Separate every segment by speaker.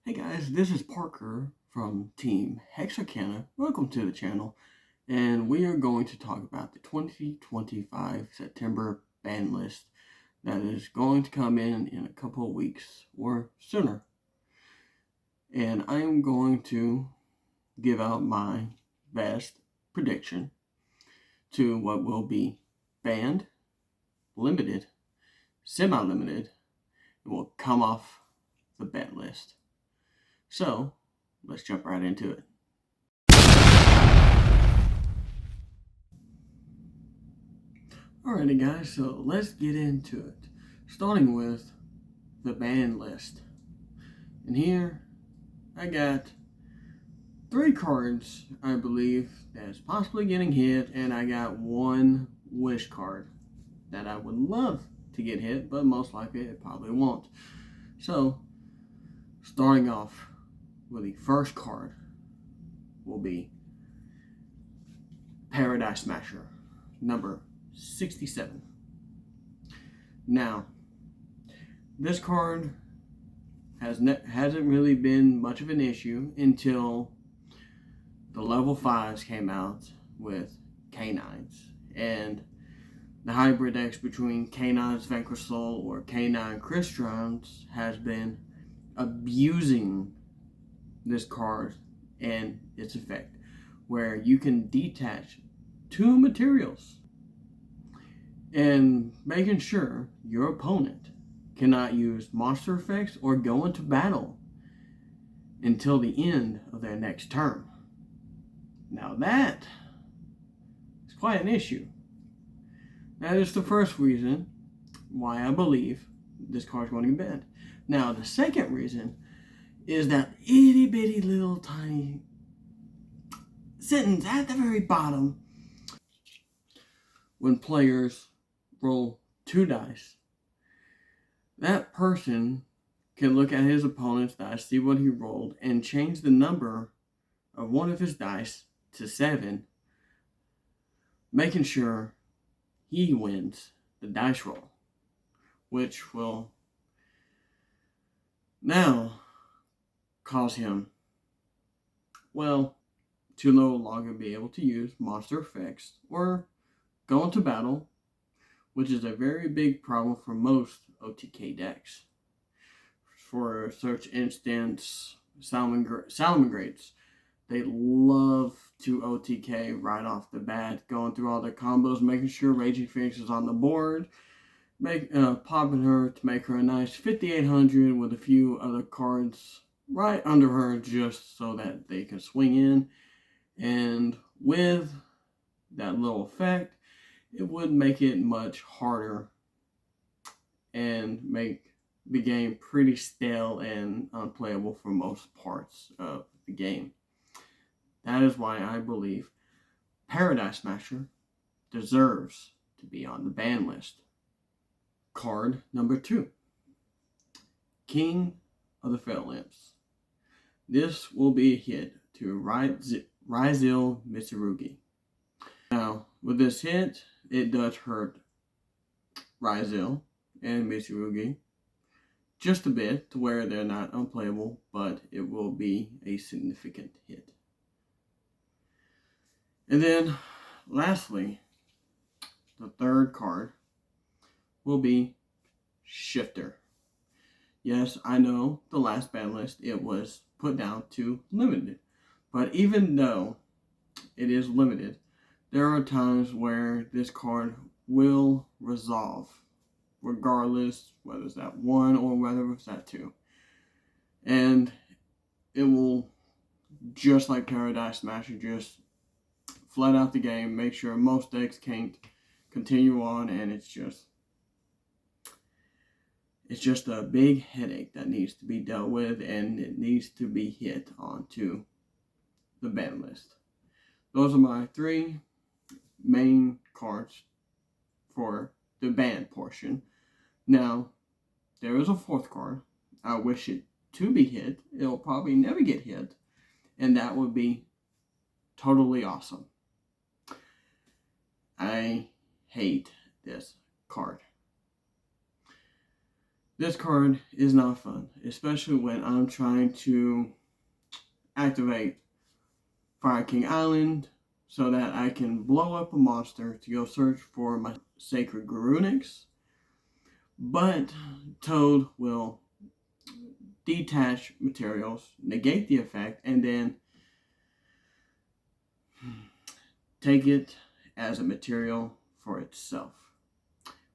Speaker 1: Hey guys, this is Parker from Team Hexarcana. Welcome to the channel, and we are going to talk about the 2025 September ban list that is going to come in a couple of weeks or sooner. And I am going to give out my best prediction to what will be banned, limited, semi-limited, and will come off the ban list. So, let's jump right into it. Alrighty guys, so let's get into it. Starting with the ban list. And here, I got 3 cards, I believe, that's possibly getting hit, and I got 1 wish card that I would love to get hit, but most likely it probably won't. So, starting off with the first card will be Paradise Smasher, number 67. Now, this card hasn't really been much of an issue until the level 5s came out with K9s. And the hybrid X between K9's Vanquish Soul or K9 Crystons has been abusing this card and its effect, where you can detach 2 materials and making sure your opponent cannot use monster effects or go into battle until the end of their next turn. Now that is quite an issue. That is the first reason why I believe this card is going to get banned. Now the second reason is that itty bitty little tiny sentence at the very bottom. When players roll 2 dice, that person can look at his opponent's dice, see what he rolled, and change the number of one of his dice to 7, making sure he wins the dice roll, which will now cause him, well, to no longer be able to use monster effects or go into battle, which is a very big problem for most OTK decks. For Search Instance, Salamangreats, they love to OTK right off the bat, going through all their combos, making sure Raging Phoenix is on the board, popping her to make her a nice 5800 with a few other cards right under her just so that they can swing in. And with that little effect, it would make it much harder and make the game pretty stale and unplayable for most parts of the game. That is why I believe Paradise Smasher deserves to be on the ban list. Card number 2, King of the Fell Imps. This will be a hit to Ryzil Mitsurugi. Now, with this hit, it does hurt Ryzil and Mitsurugi just a bit to where they're not unplayable, but it will be a significant hit. And then, lastly, the third card will be Shifter. Yes, I know the last ban list, it was put down to limited. But even though it is limited, there are times where this card will resolve, regardless whether it's that 1 or whether it's that 2. And it will, just like Paradise Smasher, just flat out the game, make sure most decks can't continue on, and it's just a big headache that needs to be dealt with, and it needs to be hit onto the ban list. Those are my 3 main cards for the ban portion. Now, there is a 4th card. I wish it to be hit. It'll probably never get hit, and that would be totally awesome. I hate this card. This card is not fun, especially when I'm trying to activate Fire King Island so that I can blow up a monster to go search for my Sacred Garunix. But Toad will detach materials, negate the effect, and then take it as a material for itself,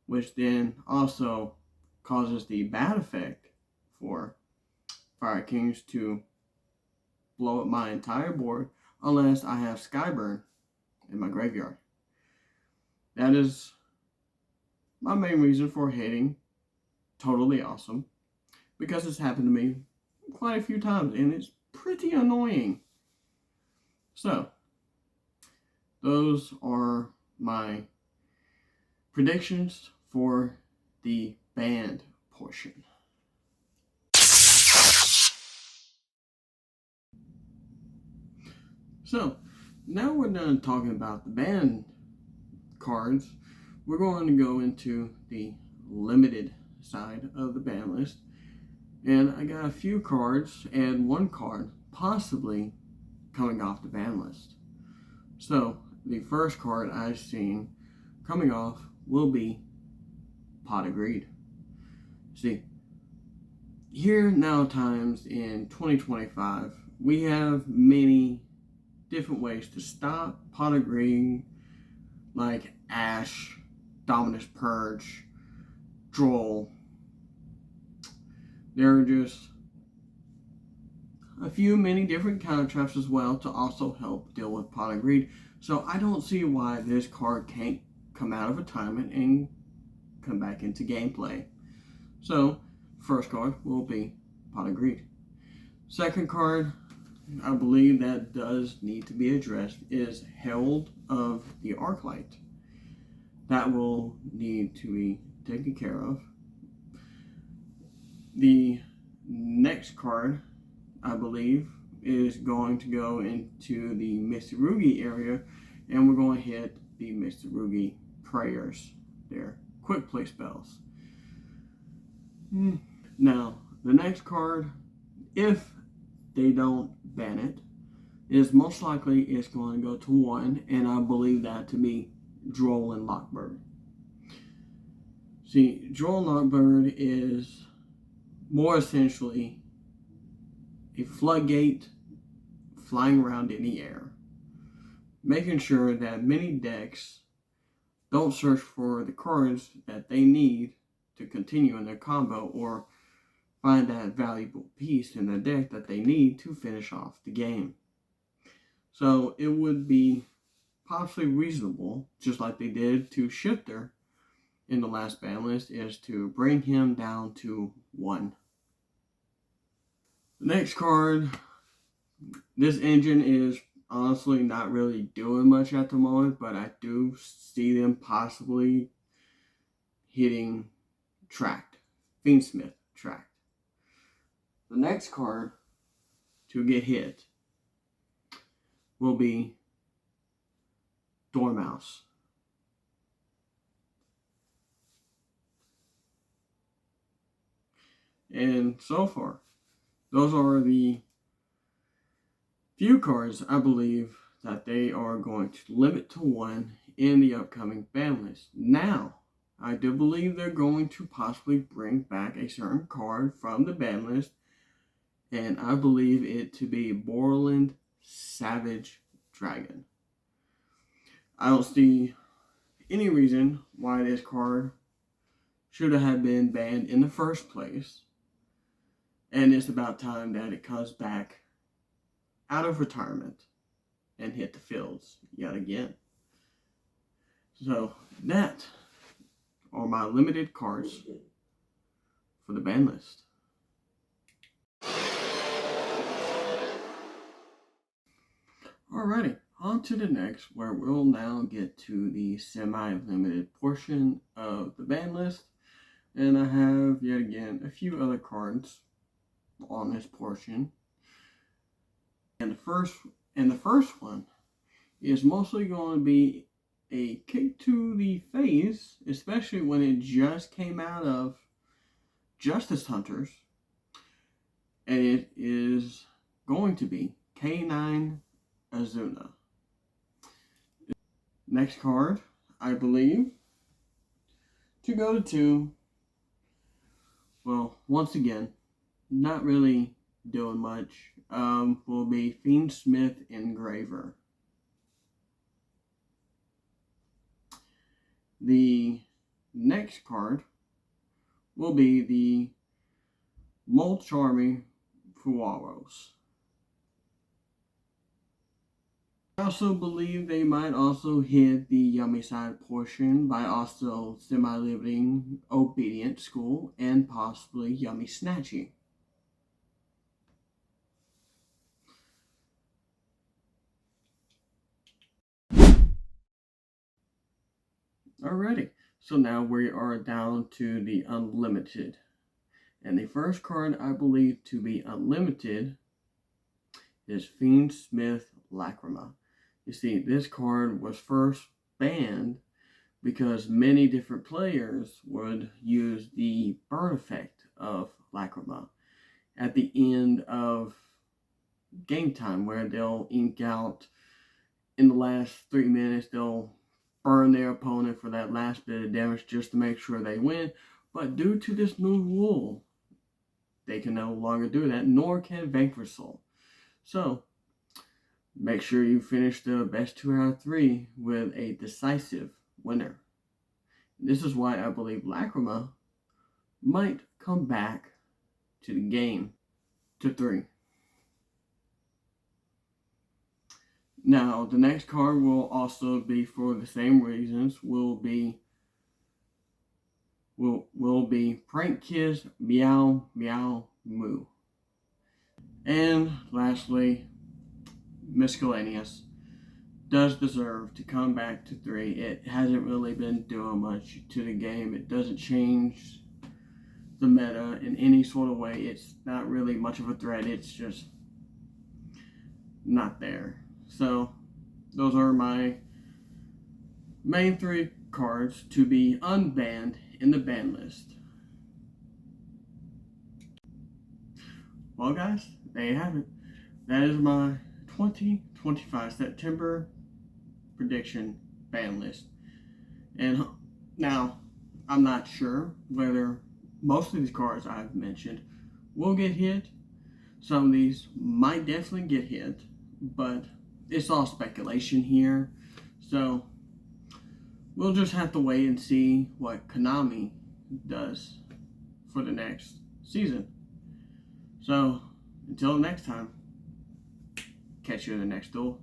Speaker 1: which then also causes the bad effect for Fire Kings to blow up my entire board unless I have Skyburn in my graveyard. That is my main reason for hating Totally Awesome, because it's happened to me quite a few times and it's pretty annoying. So, those are my predictions for the banned portion. So, now we're done talking about the banned cards. We're going to go into the limited side of the ban list. And I got a few cards and one card possibly coming off the ban list. So, the first card I've seen coming off will be Pot of Greed. See, here now times in 2025, we have many different ways to stop Pot of Greed, like Ash, Dominus Purge, Droll. There are just a few many different counter traps as well to also help deal with Pot of Greed. So I don't see why this card can't come out of retirement and come back into gameplay. So first card will be Pot of Greed. Second card, I believe that does need to be addressed, is Herald of the Arclight. That will need to be taken care of. The next card, I believe, is going to go into the Mitsurugi area, and we're going to hit the Mitsurugi prayers there. Quick play spells. Now, the next card, if they don't ban it, is most likely it's going to go to 1, and I believe that to be Droll and Lockbird. See, Droll and Lockbird is more essentially a floodgate flying around in the air, making sure that many decks don't search for the cards that they need to continue in their combo or find that valuable piece in the deck that they need to finish off the game. So it would be possibly reasonable, just like they did to Shifter in the last ban list, is to bring him down to 1. The next card, this engine is honestly not really doing much at the moment, but I do see them possibly hitting Tracked, Fiendsmith Tracked. The next card to get hit will be Dormouse. And so far, those are the few cards I believe that they are going to limit to 1 in the upcoming ban list. Now, I do believe they're going to possibly bring back a certain card from the ban list, and I believe it to be Borland Savage Dragon. I don't see any reason why this card should have been banned in the first place, and it's about time that it comes back out of retirement and hit the fields yet again. So that are my limited cards for the ban list. Alrighty, on to the next, where we'll now get to the semi-limited portion of the ban list. And I have, yet again, a few other cards on this portion. And the first one is mostly going to be a kick to the face, especially when it just came out of Justice Hunters, and it is going to be K9 Azuna. Next card, I believe, to go to 2. Well, once again, not really doing much. Will be Fiend Smith Engraver. The next card will be the Molcharmy Fuaros. I also believe they might also hit the Yummy Side portion by also semi-limiting Obedient School and possibly Yummy Snatchy. Alrighty, so now we are down to the Unlimited. And the first card I believe to be Unlimited is Fiend Smith Lacrima. You see, this card was first banned because many different players would use the burn effect of Lacrima at the end of game time, where they'll ink out in the last 3 minutes, they'll burn their opponent for that last bit of damage just to make sure they win. But due to this new rule, they can no longer do that, nor can Vanquish Soul. So, make sure you finish the best 2 out of 3 with a decisive winner. This is why I believe Lacrima might come back to the game to 3. Now, the next card will also be for the same reasons, will be Prank Kids Meow Meow Moo. And lastly, Miscellaneous does deserve to come back to 3. It hasn't really been doing much to the game. It doesn't change the meta in any sort of way. It's not really much of a threat. It's just not there. So those are my main 3 cards to be unbanned in the ban list. Well, guys, there you have it. That is my 2025 September prediction ban list. And now, I'm not sure whether most of these cards I've mentioned will get hit. Some of these might definitely get hit, but it's all speculation here. So we'll just have to wait and see what Konami does for the next season. So until next time, catch you in the next duel.